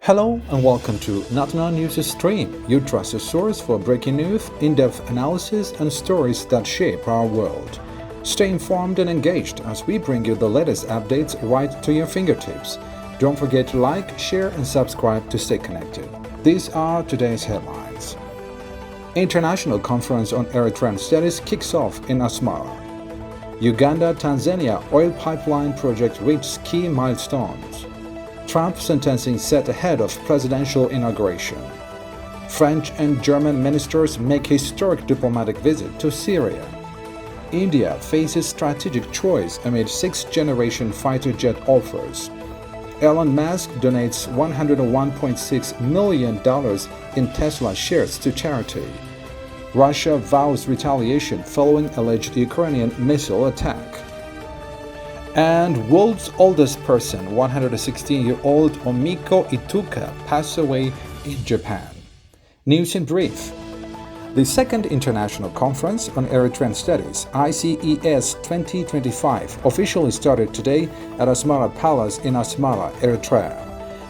Hello and welcome to National News Stream, your trusted source for breaking news, in-depth analysis, and stories that shape our world. Stay informed and engaged as we bring you the latest updates right to your fingertips. Don't forget to like, share, and subscribe to stay connected. These are today's headlines. International Conference on Eritrean Studies kicks off in Asmara. Uganda-Tanzania oil pipeline project reaches key milestones. Trump sentencing set ahead of presidential inauguration. French and German ministers make historic diplomatic visit to Syria. India faces strategic choice amid sixth-generation fighter jet offers. Elon Musk donates $101.6 million in Tesla shares to charity. Russia vows retaliation following alleged Ukrainian missile attack. And world's oldest person, 116-year-old Omiko Ituka, passed away in Japan. News in brief. The Second International Conference on Eritrean Studies, ICES 2025, officially started today at Asmara Palace in Asmara, Eritrea.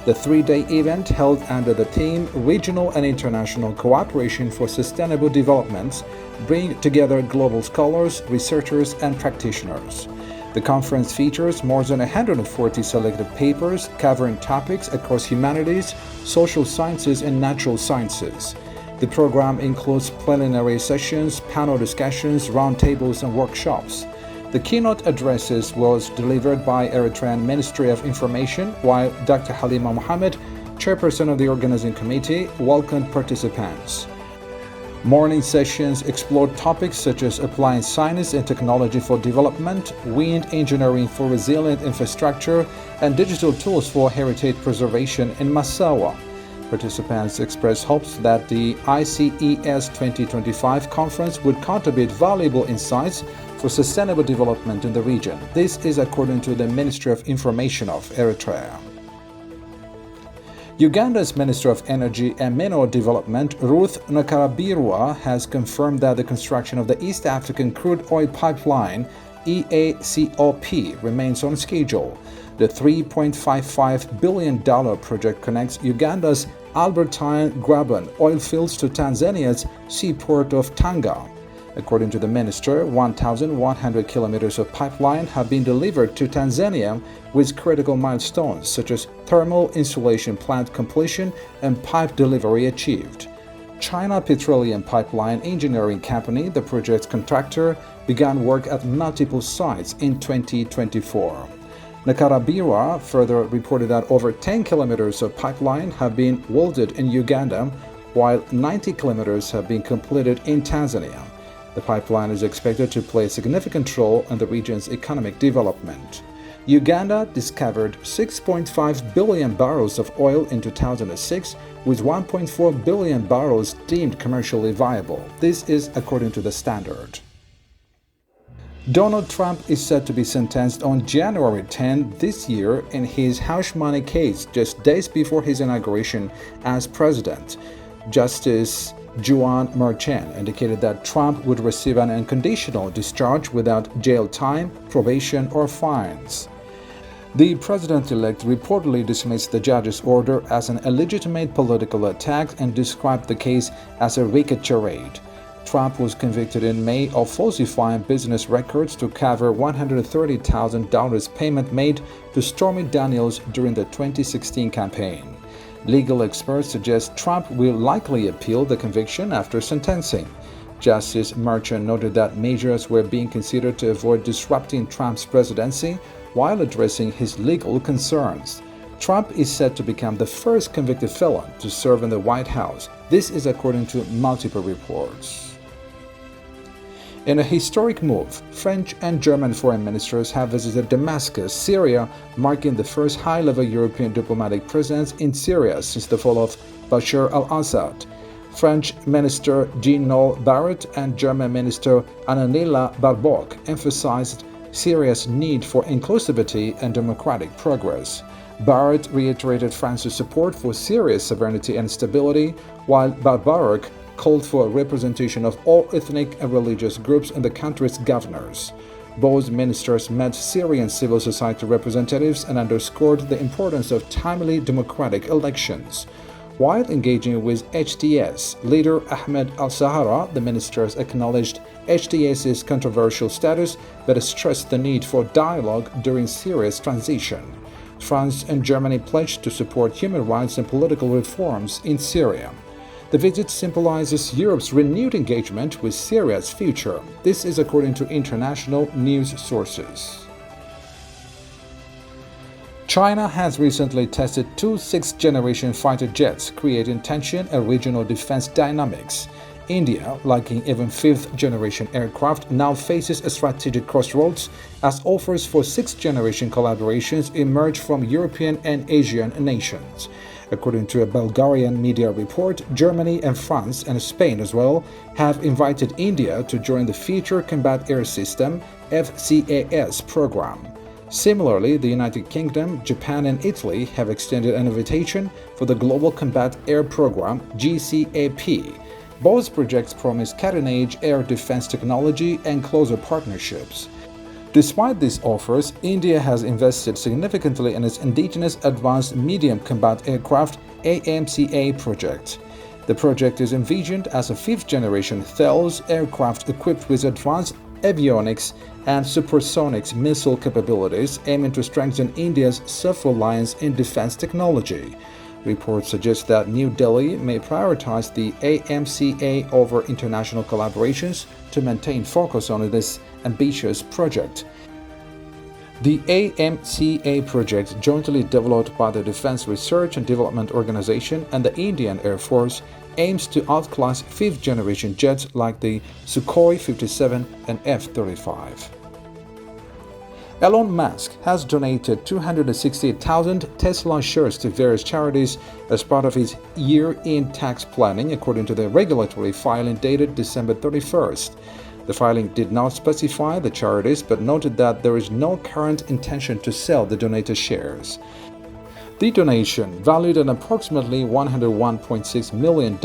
The three-day event, held under the theme Regional and International Cooperation for Sustainable Development, brings together global scholars, researchers, and practitioners. The conference features more than 140 selected papers covering topics across humanities, social sciences, and natural sciences. The program includes plenary sessions, panel discussions, roundtables, and workshops. The keynote addresses was delivered by Eritrean Ministry of Information, while Dr. Halima Mohammed, chairperson of the organizing committee, welcomed participants. Morning sessions explored topics such as applying science and technology for development, wind engineering for resilient infrastructure, and digital tools for heritage preservation in Massawa. Participants expressed hopes that the ICES 2025 conference would contribute valuable insights for sustainable development in the region. This is according to the Ministry of Information of Eritrea. Uganda's Minister of Energy and Mineral Development, Ruth Nakarabirwa, has confirmed that the construction of the East African Crude Oil Pipeline, EACOP, remains on schedule. The $3.55 billion project connects Uganda's Albertine Graben oil fields to Tanzania's seaport of Tanga. According to the minister, 1,100 kilometers of pipeline have been delivered to Tanzania with critical milestones such as thermal insulation plant completion and pipe delivery achieved. China Petroleum Pipeline Engineering Company, the project's contractor, began work at multiple sites in 2024. Nakarabirwa further reported that over 10 kilometers of pipeline have been welded in Uganda, while 90 kilometers have been completed in Tanzania. The pipeline is expected to play a significant role in the region's economic development. Uganda discovered 6.5 billion barrels of oil in 2006, with 1.4 billion barrels deemed commercially viable. This is according to the Standard. Donald Trump is set to be sentenced on January 10 this year in his hush money case just days before his inauguration as president. Justice Juan Merchan indicated that Trump would receive an unconditional discharge without jail time, probation, or fines. The president-elect reportedly dismissed the judge's order as an illegitimate political attack and described the case as a wicked charade. Trump was convicted in May of falsifying business records to cover $130,000 payment made to Stormy Daniels during the 2016 campaign. Legal experts suggest Trump will likely appeal the conviction after sentencing. Justice Merchan noted that measures were being considered to avoid disrupting Trump's presidency while addressing his legal concerns. Trump is set to become the first convicted felon to serve in the White House. This is according to multiple reports. In a historic move, French and German foreign ministers have visited Damascus, Syria, marking the first high-level European diplomatic presence in Syria since the fall of Bashar al-Assad. French Minister Jean-Noël Barrot and German Minister Annalena Baerbock emphasized Syria's need for inclusivity and democratic progress. Barrot reiterated France's support for Syria's sovereignty and stability, while Baerbock called for a representation of all ethnic and religious groups in the country's governors. Both ministers met Syrian civil society representatives and underscored the importance of timely democratic elections. While engaging with HTS leader Ahmed al-Sahara, the ministers acknowledged HTS's controversial status but stressed the need for dialogue during Syria's transition. France and Germany pledged to support human rights and political reforms in Syria. The visit symbolizes Europe's renewed engagement with Syria's future. This is according to international news sources. China has recently tested two sixth-generation fighter jets, creating tension and regional defense dynamics. India, lacking even fifth-generation aircraft, now faces a strategic crossroads as offers for sixth-generation collaborations emerge from European and Asian nations. According to a Bulgarian media report, Germany and France and Spain as well have invited India to join the Future Combat Air System (FCAS) program. Similarly, the United Kingdom, Japan and Italy have extended an invitation for the Global Combat Air Program (GCAP). Both projects promise cutting-edge air defense technology and closer partnerships. Despite these offers, India has invested significantly in its indigenous Advanced Medium Combat Aircraft (AMCA) project. The project is envisioned as a fifth-generation Thales aircraft equipped with advanced avionics and supersonic missile capabilities, aiming to strengthen India's self-reliance in defense technology. Reports suggest that New Delhi may prioritize the AMCA over international collaborations to maintain focus on this ambitious project. The AMCA project, jointly developed by the Defense Research and Development Organization and the Indian Air Force, aims to outclass fifth-generation jets like the Sukhoi 57 and F-35. Elon Musk has donated 268,000 Tesla shares to various charities as part of his year-end tax planning, according to the regulatory filing dated December 31st. The filing did not specify the charities but noted that there is no current intention to sell the donated shares. The donation, valued at approximately $101.6 million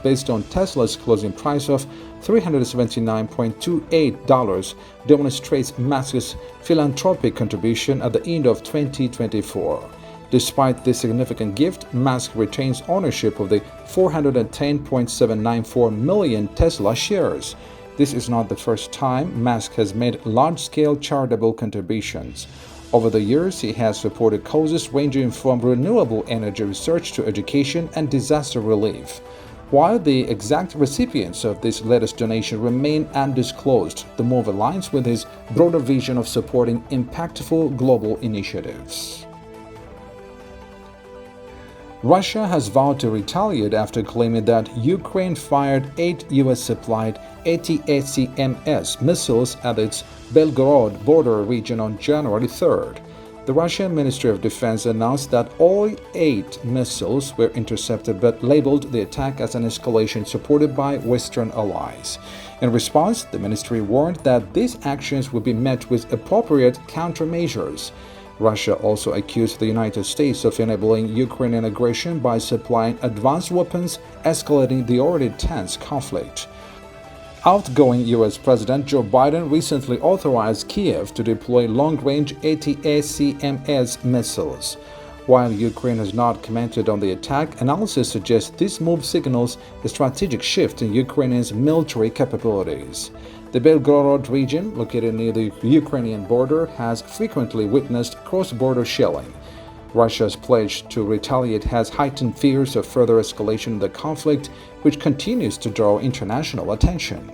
based on Tesla's closing price of $379.28, demonstrates Musk's philanthropic contribution at the end of 2024. Despite this significant gift, Musk retains ownership of the 410.794 million Tesla shares. This is not the first time Musk has made large-scale charitable contributions. Over the years, he has supported causes ranging from renewable energy research to education and disaster relief. While the exact recipients of this latest donation remain undisclosed, the move aligns with his broader vision of supporting impactful global initiatives. Russia has vowed to retaliate after claiming that Ukraine fired 8 U.S.-supplied ATACMS missiles at its Belgorod border region on January 3rd. The Russian Ministry of Defense announced that all 8 missiles were intercepted but labeled the attack as an escalation supported by Western allies. In response, the ministry warned that these actions would be met with appropriate countermeasures. Russia also accused the United States of enabling Ukrainian aggression by supplying advanced weapons, escalating the already tense conflict. Outgoing U.S. President Joe Biden recently authorized Kiev to deploy long-range ATACMS missiles. While Ukraine has not commented on the attack, analysis suggests this move signals a strategic shift in Ukraine's military capabilities. The Belgorod region, located near the Ukrainian border, has frequently witnessed cross-border shelling. Russia's pledge to retaliate has heightened fears of further escalation in the conflict, which continues to draw international attention.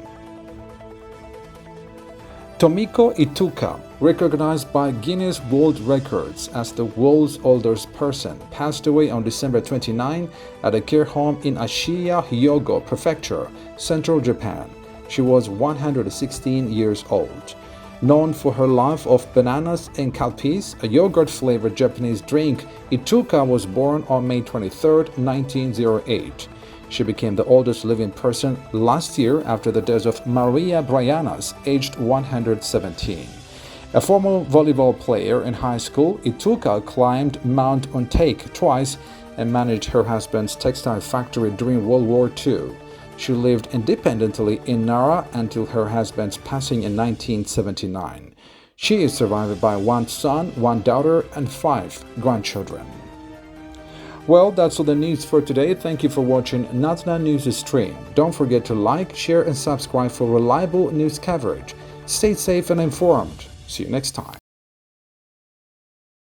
Tomiko Ituka, recognized by Guinness World Records as the world's oldest person, passed away on December 29 at a care home in Ashiya, Hyogo Prefecture, central Japan. She was 116 years old. Known for her love of bananas and kalpis, a yogurt-flavored Japanese drink, Ituka was born on May 23, 1908. She became the oldest living person last year after the death of Maria Bryanas, aged 117. A former volleyball player in high school, Ituka climbed Mount Ontake twice and managed her husband's textile factory during World War II. She lived independently in Nara until her husband's passing in 1979. She is survived by one son, one daughter, and 5 grandchildren. Well, that's all the news for today. Thank you for watching Natna News Stream. Don't forget to like, share, and subscribe for reliable news coverage. Stay safe and informed. See you next time.